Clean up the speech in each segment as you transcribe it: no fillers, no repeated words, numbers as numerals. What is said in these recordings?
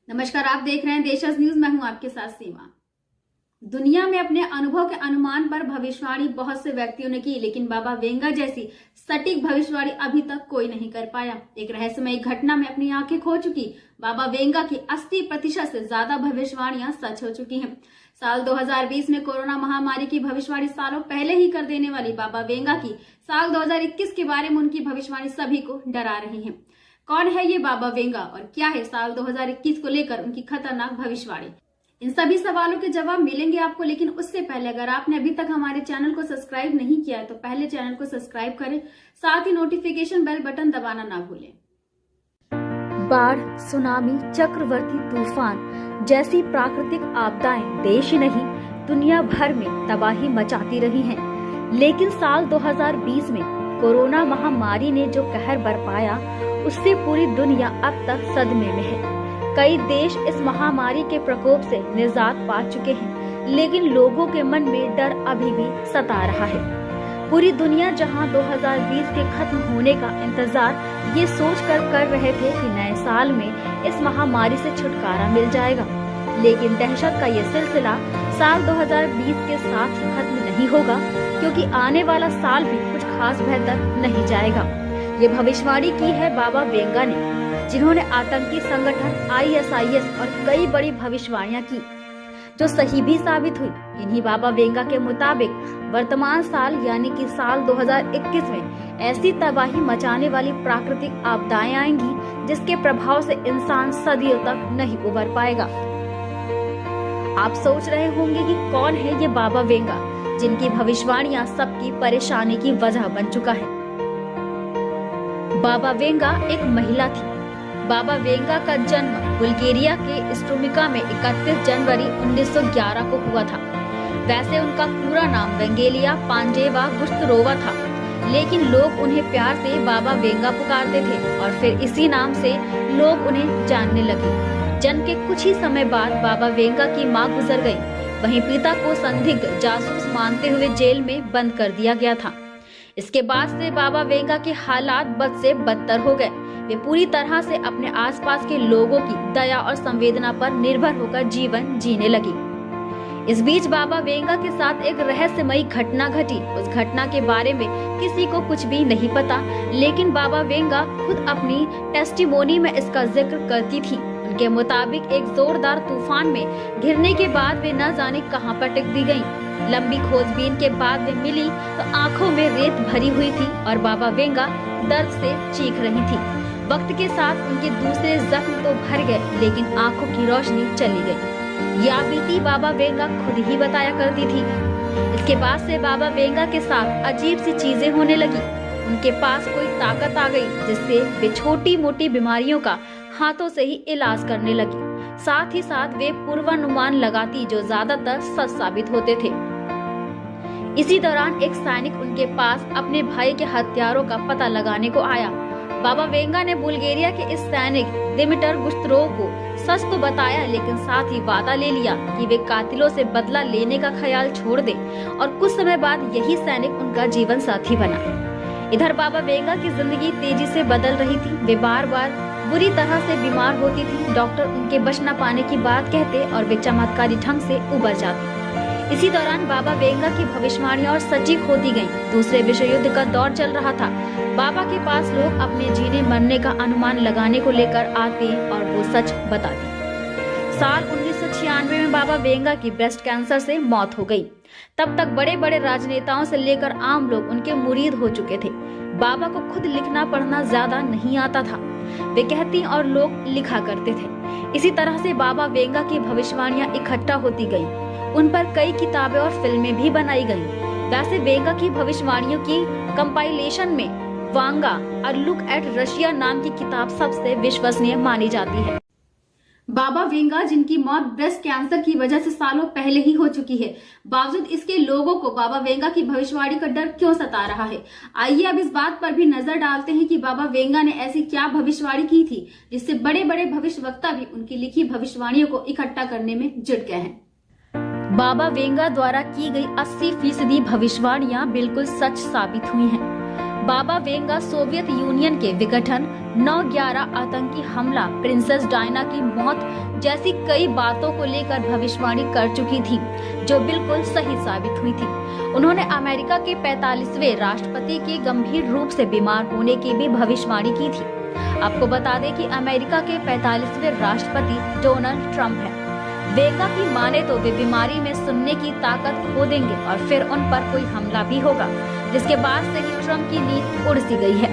नमस्कार, आप देख रहे हैं देशज न्यूज। मैं हूं आपके साथ सीमा। दुनिया में अपने अनुभव के अनुमान पर भविष्यवाणी बहुत से व्यक्तियों ने की, लेकिन बाबा वेंगा जैसी सटीक भविष्यवाणी अभी तक कोई नहीं कर पाया। एक रहस्यमयी घटना में अपनी आंखें खो चुकी बाबा वेंगा की 80% से ज्यादा भविष्यवाणियां सच हो चुकी हैं। साल 2020 में कोरोना महामारी की भविष्यवाणी सालों पहले ही कर देने वाली बाबा वेंगा की साल 2021 के बारे में उनकी भविष्यवाणी सभी को डरा रही है। कौन है ये बाबा वेंगा और क्या है साल 2021 को लेकर उनकी खतरनाक भविष्यवाणी? इन सभी सवालों के जवाब मिलेंगे आपको, लेकिन उससे पहले अगर आपने अभी तक हमारे चैनल को सब्सक्राइब नहीं किया है तो पहले चैनल को सब्सक्राइब करें, साथ ही नोटिफिकेशन बेल बटन दबाना ना भूलें। बाढ़, सुनामी, चक्रवाती तूफान जैसी प्राकृतिक आपदाएं देश ही नहीं दुनिया भर में तबाही मचाती रही हैं। लेकिन साल 2020 में कोरोना महामारी ने जो कहर बरपाया उससे पूरी दुनिया अब तक सदमे में है। कई देश इस महामारी के प्रकोप से निजात पा चुके हैं, लेकिन लोगों के मन में डर अभी भी सता रहा है। पूरी दुनिया जहां 2020 के खत्म होने का इंतजार ये सोचकर कर रहे थे कि नए साल में इस महामारी से छुटकारा मिल जाएगा, लेकिन दहशत का ये सिलसिला साल 2020 के साथ ही खत्म नहीं होगा, क्योंकि आने वाला साल भी कुछ खास बेहतर नहीं जाएगा। ये भविष्यवाणी की है बाबा वेंगा ने, जिन्होंने आतंकी संगठन ISIS और कई बड़ी भविष्यवाणियां की जो सही भी साबित हुई। इन्हीं बाबा वेंगा के मुताबिक वर्तमान साल यानी कि साल 2021 में ऐसी तबाही मचाने वाली प्राकृतिक आपदाएं आएंगी जिसके प्रभाव से इंसान सदियों तक नहीं उबर पाएगा। आप सोच रहे होंगे कि कौन है ये बाबा वेंगा जिनकी भविष्यवाणियां सबकी परेशानी की वजह बन चुका है। बाबा वेंगा एक महिला थी। बाबा वेंगा का जन्म बुल्गारिया के स्ट्रुमिका में 31 जनवरी 1911 को हुआ था। वैसे उनका पूरा नाम वेंगेलिया पांजेवा गुस्तरोवा था, लेकिन लोग उन्हें प्यार से बाबा वेंगा पुकारते थे और फिर इसी नाम से लोग उन्हें जानने लगे। जन्म के कुछ ही समय बाद बाबा वेंगा की मां गुजर गई। वहीं पिता को संदिग्ध जासूस मानते हुए जेल में बंद कर दिया गया था। इसके बाद से बाबा वेंगा के हालात बद से बदतर हो गए। वे पूरी तरह से अपने आसपास के लोगों की दया और संवेदना पर निर्भर होकर जीवन जीने लगी। इस बीच बाबा वेंगा के साथ एक रहस्यमयी घटना घटी। उस घटना के बारे में किसी को कुछ भी नहीं पता, लेकिन बाबा वेंगा खुद अपनी टेस्टिमोनी में इसका जिक्र करती थी। उनके मुताबिक एक जोरदार तूफान में घिरने के बाद वे न जाने कहां पर टिक दी गईं। लंबी खोजबीन के बाद वे मिली तो आंखों में रेत भरी हुई थी और बाबा वेंगा दर्द से चीख रही थी। वक्त के साथ उनके दूसरे जख्म तो भर गए, लेकिन आंखों की रोशनी चली गई। यह बीती बाबा वेंगा खुद ही बताया करती थी। इसके बाद से बाबा वेंगा के साथ अजीब सी चीजें होने लगी। उनके पास कोई ताकत आ गई जिससे वे छोटी मोटी बीमारियों का हाथों से ही इलाज करने लगी। साथ ही साथ वे पूर्वानुमान लगाती जो ज्यादातर सच साबित होते थे। इसी दौरान एक सैनिक उनके पास अपने भाई के हथियारों का पता लगाने को आया। बाबा वेंगा ने बुल्गारिया के इस सैनिक दिमिटर गुस्तरोव को सच तो बताया, लेकिन साथ ही वादा ले लिया कि वे कातिलों से बदला लेने का ख्याल छोड़ दें और कुछ समय बाद यही सैनिक उनका जीवन साथी बना। इधर बाबा वेंगा की जिंदगी तेजी से बदल रही थी। वे बार बार बुरी तरह से बीमार होती थी। डॉक्टर उनके बच न पाने की बात कहते और वे चमत्कारी ढंग से उबर जाती। इसी दौरान बाबा वेंगा की भविष्यवाणियां और सटीक होती गईं। दूसरे विश्व युद्ध का दौर चल रहा था। बाबा के पास लोग अपने जीने मरने का अनुमान लगाने को लेकर आते और वो सच बताते। साल 1996 में बाबा वेंगा की ब्रेस्ट कैंसर से मौत हो गई। तब तक बड़े बड़े राजनेताओं से लेकर आम लोग उनके मुरीद हो चुके थे। बाबा को खुद लिखना पढ़ना ज्यादा नहीं आता था। वे कहती और लोग लिखा करते थे। इसी तरह से बाबा वेंगा की भविष्यवाणियां इकट्ठा होती गईं। उन पर कई किताबें और फिल्में भी बनाई गईं। वैसे वेंगा की भविष्यवाणियों की कंपाइलेशन में वांगा और लुक एट रशिया नाम की किताब सबसे विश्वसनीय मानी जाती है। बाबा वेंगा जिनकी मौत ब्रेस्ट कैंसर की वजह से सालों पहले ही हो चुकी है, बावजूद इसके लोगों को बाबा वेंगा की भविष्यवाणी का डर क्यों सता रहा है? आइए अब इस बात पर भी नजर डालते हैं कि बाबा वेंगा ने ऐसी क्या भविष्यवाणी की थी जिससे बड़े बड़े भविष्यवक्ता भी उनकी लिखी भविष्यवाणियों को इकट्ठा करने में जुट गए हैं। बाबा वेंगा द्वारा की गई 80% भविष्यवाणियां बिल्कुल सच साबित हुई हैं। बाबा वेंगा सोवियत यूनियन के विघटन, 9/11 आतंकी हमला, प्रिंसेस डायना की मौत जैसी कई बातों को लेकर भविष्यवाणी कर चुकी थी, जो बिल्कुल सही साबित हुई थी। उन्होंने अमेरिका के 45वें राष्ट्रपति के गंभीर रूप से बीमार होने की भी भविष्यवाणी की थी। आपको बता दें कि अमेरिका के 45वें राष्ट्रपति डोनाल्ड ट्रंप हैं। वेंगा की माने तो वे बीमारी में सुनने की ताकत खो देंगे और फिर उन पर कोई हमला भी होगा, जिसके बाद से ही ट्रंप की नींद उड़ सी गई है।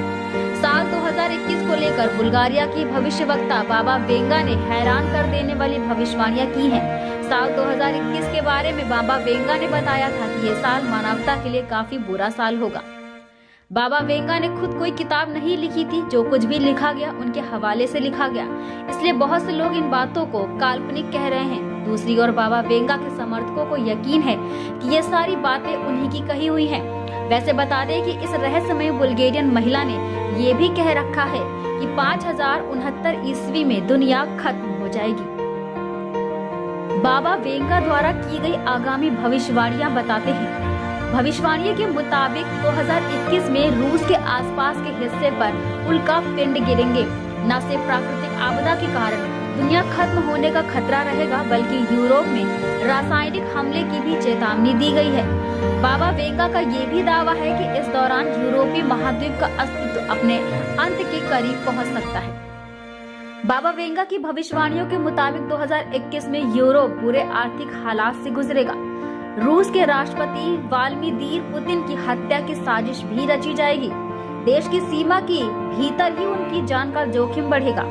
साल 2021 को लेकर बुल्गारिया की भविष्यवक्ता बाबा वेंगा ने हैरान कर देने वाली भविष्यवाणियां की हैं। साल 2021 के बारे में बाबा वेंगा ने बताया था कि ये साल मानवता के लिए काफी बुरा साल होगा। बाबा वेंगा ने खुद कोई किताब नहीं लिखी थी, जो कुछ भी लिखा गया उनके हवाले से लिखा गया, इसलिए बहुत से लोग इन बातों को काल्पनिक कह रहे हैं। दूसरी ओर बाबा वेंगा के समर्थकों को यकीन है कि ये सारी बातें उन्हीं की कही हुई हैं। वैसे बता दें कि इस रहस्यमय बुल्गेरियन महिला ने ये भी कह रखा है कि 5069 ईस्वी में दुनिया खत्म हो जाएगी। बाबा वेंगा द्वारा की गई आगामी भविष्यवाणियां बताते हैं। भविष्यवाणी के मुताबिक 2021 में रूस के आसपास के हिस्से पर उल्का पिंड गिरेंगे। न सिर्फ प्राकृतिक आपदा के कारण दुनिया खत्म होने का खतरा रहेगा, बल्कि यूरोप में रासायनिक हमले की भी चेतावनी दी गई है। बाबा वेंगा का ये भी दावा है कि इस दौरान यूरोपीय महाद्वीप का अस्तित्व अपने अंत के करीब पहुंच सकता है। बाबा वेंगा की भविष्यवाणियों के मुताबिक 2021 में यूरोप बुरे आर्थिक हालात से गुजरेगा। रूस के राष्ट्रपति व्लादिमीर पुतिन की हत्या की साजिश भी रची जाएगी। देश की सीमा के भीतर ही उनकी जान का जोखिम बढ़ेगा।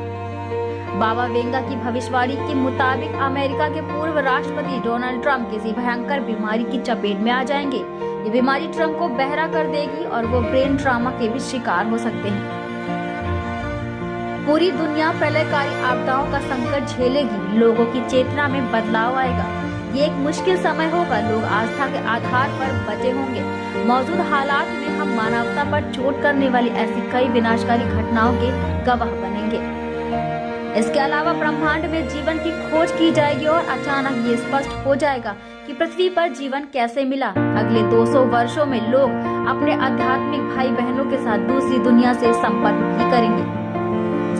बाबा वेंगा की भविष्यवाणी के मुताबिक अमेरिका के पूर्व राष्ट्रपति डोनाल्ड ट्रंप किसी भयंकर बीमारी की चपेट में आ जाएंगे। ये बीमारी ट्रंप को बहरा कर देगी और वो ब्रेन ट्रॉमा के भी शिकार हो सकते हैं। पूरी दुनिया प्रलयकारी आपदाओं का संकट झेलेगी। लोगों की चेतना में बदलाव आएगा। ये एक मुश्किल समय होगा। लोग आस्था के आधार पर बचे होंगे। मौजूद हालात में हम मानवता पर चोट करने वाली ऐसी कई विनाशकारी घटनाओं के गवाह बनेंगे। इसके अलावा ब्रह्मांड में जीवन की खोज की जाएगी और अचानक ये स्पष्ट हो जाएगा कि पृथ्वी पर जीवन कैसे मिला। अगले 200 वर्षों में लोग अपने आध्यात्मिक भाई बहनों के साथ दूसरी दुनिया से संपर्क भी करेंगे।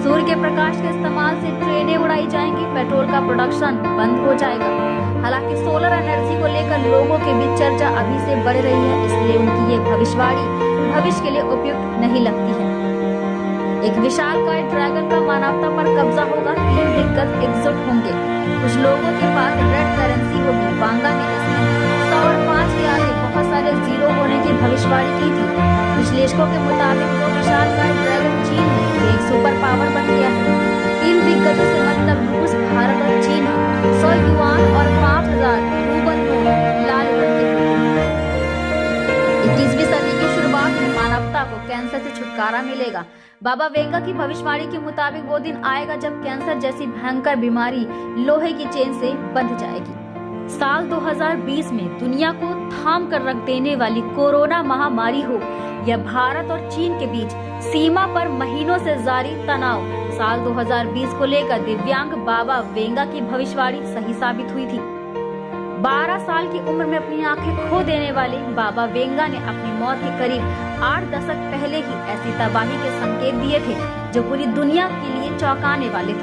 सूर्य के प्रकाश के इस्तेमाल से ट्रेनें उड़ाई जाएंगी। पेट्रोल का प्रोडक्शन बंद हो जाएगा। हालांकि सोलर एनर्जी को लेकर लोगों के बीच चर्चा अभी से बढ़ रही है, इसलिए उनकी ये भविष्यवाणी भविष्य के लिए उपयुक्त नहीं लगती है। एक विशालकाय ड्रैगन का मानवता पर कब्जा होगा। 3 दिग्गज एकजुट होंगे। कुछ लोगों के पास रेड करेंसी होगी। वांगा ने इसमें 100 और 5 के आगे बहुत सारे जीरो होने की भविष्यवाणी की थी। विश्लेषकों के मुताबिक वो विशालकाय ड्रैगन चीन है, जो एक सुपर पावर बन गया है। 3 दिग्गजों से मतलब रूस, भारत और चीन है। 100 युआन और 5000 रूबल नोट लाल रंग के होंगे। 21वीं सदी की शुरुआत में मानवता को कैंसर से छुटकारा मिलेगा। बाबा वेंगा की भविष्यवाणी के मुताबिक वो दिन आएगा जब कैंसर जैसी भयंकर बीमारी लोहे की चेन से बंध जाएगी। साल 2020 में दुनिया को थाम कर रख देने वाली कोरोना महामारी हो या भारत और चीन के बीच सीमा पर महीनों से जारी तनाव, साल 2020 को लेकर दिव्यांग बाबा वेंगा की भविष्यवाणी सही साबित हुई थी। 12 साल की उम्र में अपनी आंखें खो देने वाले बाबा वेंगा ने अपनी मौत के करीब 8 दशक पहले ही ऐसी तबाही के संकेत दिए थे, जो पूरी दुनिया के लिए चौंकाने वाले थे।